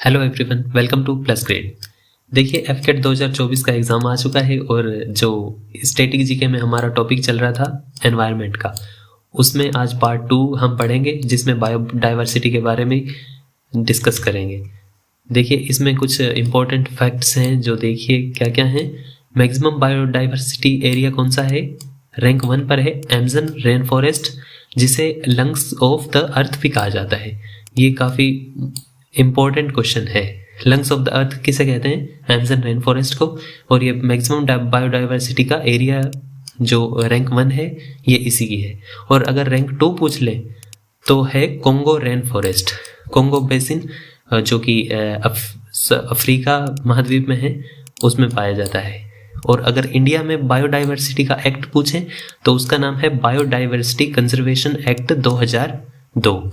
Hello everyone, welcome two plus grade. देखिए एफकेट 2024 का exam आ चुका है और जो स्टैटिक जीके में हमारा टॉपिक चल रहा था एनवायरनमेंट का, उसमें आज पार्ट 2 हम पढ़ेंगे जिसमें बायोडाइवर्सिटी के बारे में डिस्कस करेंगे। देखिए इसमें कुछ इम्पोर्टेंट फैक्ट्स हैं जो देखिए क्या क्या हैं। मैक्सिमम बायोडाइवर्सिटी एरिया कौन सा है? रैंक 1 पर है अमेज़न रेन फॉरेस्ट, जिसे लंग्स ऑफ द अर्थ भी कहा जाता है। ये काफ़ी इम्पोर्टेंट क्वेश्चन है। लंग्स ऑफ द अर्थ किसे कहते हैं? अमेज़न रेन फॉरेस्ट को। और ये मैक्सिमम बायोडाइवर्सिटी का एरिया जो रैंक 1 है ये इसी की है। और अगर रैंक 2 पूछ ले तो है Congo rain forest. Congo basin जो कि अफ्रीका महाद्वीप में है, उसमें पाया जाता है। और अगर इंडिया में बायोडाइवर्सिटी का एक्ट पूछें तो उसका नाम है बायोडाइवर्सिटी कंजर्वेशन एक्ट 2002।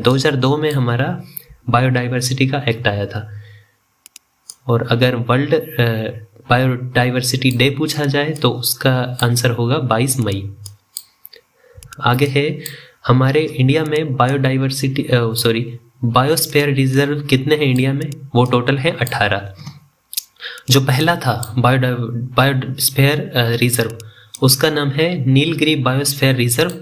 2002 में हमारा बायोडाइवर्सिटी का एक्ट आया था। और अगर वर्ल्ड बायोडाइवर्सिटी डे पूछा जाए तो उसका आंसर होगा 22 मई। आगे है हमारे इंडिया में बायोस्फीयर रिजर्व कितने हैं इंडिया में? वो टोटल है 18। जो पहला था बायोस्फीयर रिजर्व, उसका नाम है नीलगिरी बायोस्फीयर रिजर्व,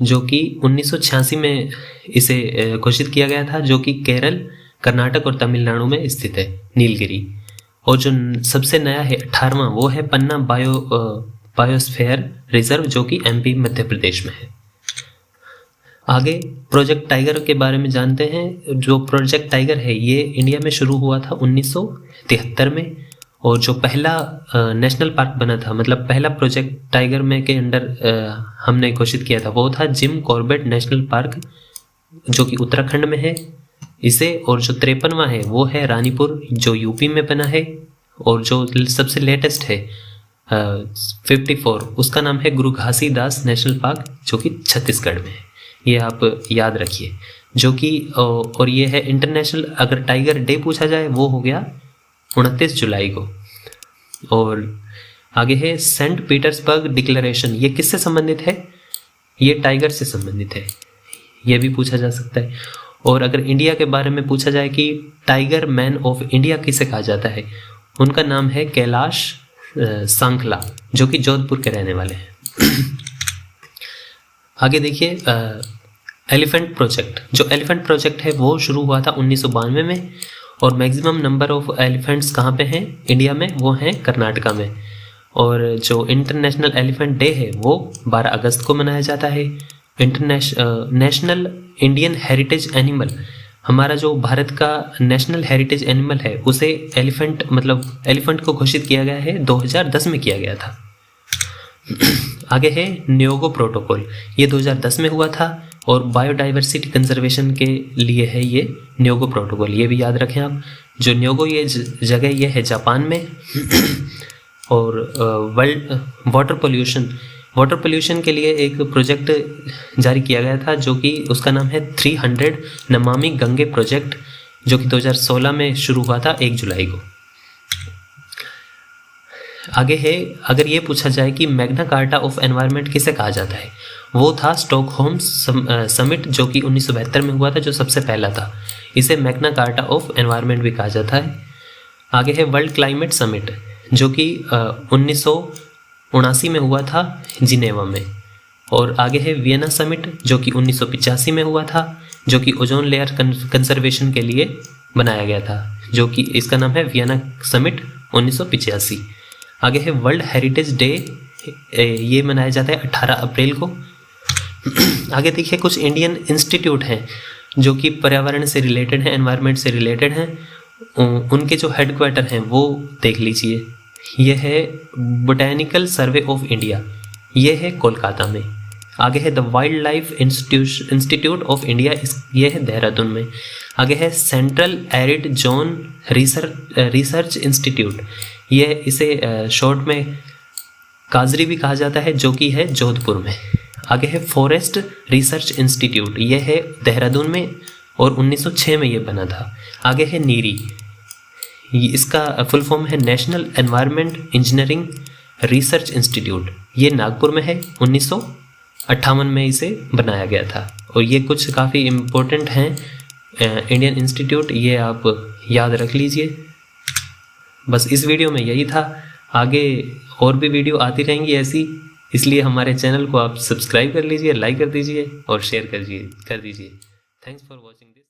जो कि 1986 में इसे घोषित किया गया था, जो कि केरल, कर्नाटक और तमिलनाडु में स्थित है नीलगिरी। और जो सबसे नया है 18वां, वो है पन्ना बायोस्फीयर रिजर्व, जो कि एमपी मध्य प्रदेश में है। आगे प्रोजेक्ट टाइगर के बारे में जानते हैं। जो प्रोजेक्ट टाइगर है ये इंडिया में शुरू हुआ था 1973 में। और जो पहला नेशनल पार्क बना था, मतलब पहला प्रोजेक्ट टाइगर में के अंडर हमने घोषित किया था, वो था जिम कॉर्बेट नेशनल पार्क, जो कि उत्तराखंड में है इसे। और जो 53वां है वो है रानीपुर, जो यूपी में बना है। और जो सबसे लेटेस्ट है 54, उसका नाम है गुरु घासीदास नेशनल पार्क, जो कि छत्तीसगढ़ में है। ये आप याद रखिए। जो कि और ये है इंटरनेशनल, अगर टाइगर डे पूछा जाए वो हो गया 29 जुलाई को। और आगे है सेंट पीटर्सबर्ग डिक्लेरेशन। ये किससे संबंधित है? ये टाइगर से संबंधित है, ये भी पूछा जा सकता है। और अगर इंडिया के बारे में पूछा जाए कि टाइगर मैन ऑफ इंडिया किसे कहा जाता है, उनका नाम है कैलाश सांखला, जो कि जोधपुर के रहने वाले हैं। आगे देखिए एलिफेंट प्रोजेक्ट। जो एलिफेंट प्रोजेक्ट है वो शुरू हुआ था 1992 में। और मैक्सिमम नंबर ऑफ एलिफेंट्स कहाँ पे हैं इंडिया में? वो हैं कर्नाटका में। और जो इंटरनेशनल एलिफेंट डे है वो 12 अगस्त को मनाया जाता है। नेशनल इंडियन हेरिटेज एनिमल, हमारा जो भारत का नेशनल हेरिटेज एनिमल है, उसे एलिफेंट को घोषित किया गया है 2010 में किया गया था। आगे है न्योगो प्रोटोकॉल। ये 2010 में हुआ था और बायोडाइवर्सिटी कंजर्वेशन के लिए है ये न्योगो प्रोटोकॉल, ये भी याद रखें आप। जो न्योगो ये जगह ये है जापान में। और वर्ल्ड वाटर पोल्यूशन के लिए एक प्रोजेक्ट जारी किया गया था, जो कि उसका नाम है 300 नमामि गंगे प्रोजेक्ट, जो कि 2016 में शुरू हुआ था 1 जुलाई को। आगे है, अगर ये पूछा जाए कि मैग्ना कार्टा ऑफ एनवायरनमेंट किसे कहा जाता है, वो था स्टॉकहोम समिट, जो कि 1972 में हुआ था, जो सबसे पहला था। इसे मैग्ना कार्टा ऑफ एनवायरनमेंट भी कहा जाता है। आगे है वर्ल्ड क्लाइमेट समिट, जो कि 1979 में हुआ था जिनेवा में। और आगे है वियना समिट, जो कि 1985 में हुआ था, जो कि ओजोन लेयर कंजर्वेशन के लिए बनाया गया था, जो कि इसका नाम है वियना समिट 1985। आगे है वर्ल्ड हेरिटेज डे, ये मनाया जाता है 18 अप्रैल को। आगे देखिए कुछ इंडियन इंस्टीट्यूट हैं जो कि पर्यावरण से रिलेटेड हैं, एनवायरनमेंट से रिलेटेड हैं। उनके जो हेडक्वार्टर हैं वो देख लीजिए। ये है बोटेनिकल सर्वे ऑफ इंडिया, ये है कोलकाता में। आगे है the wild life institute of India, ये है देहरादून में। आगे है central arid zone research institute, ये इसे शॉर्ट में काजरी भी कहा जाता है, जो कि है जोधपुर में। आगे है फॉरेस्ट रिसर्च इंस्टीट्यूट, ये है देहरादून में और 1906 में ये बना था। आगे है नीरी, इसका फुल फॉर्म है national environment engineering research institute, ये नागपुर में है। 1958 में इसे बनाया गया था। और ये कुछ काफ़ी इम्पोर्टेंट हैं इंडियन इंस्टीट्यूट, ये आप याद रख लीजिए। बस इस वीडियो में यही था, आगे और भी वीडियो आती रहेंगी ऐसी, इसलिए हमारे चैनल को आप सब्सक्राइब कर लीजिए, लाइक कर दीजिए और शेयर कर दीजिए। Thanks for watching this.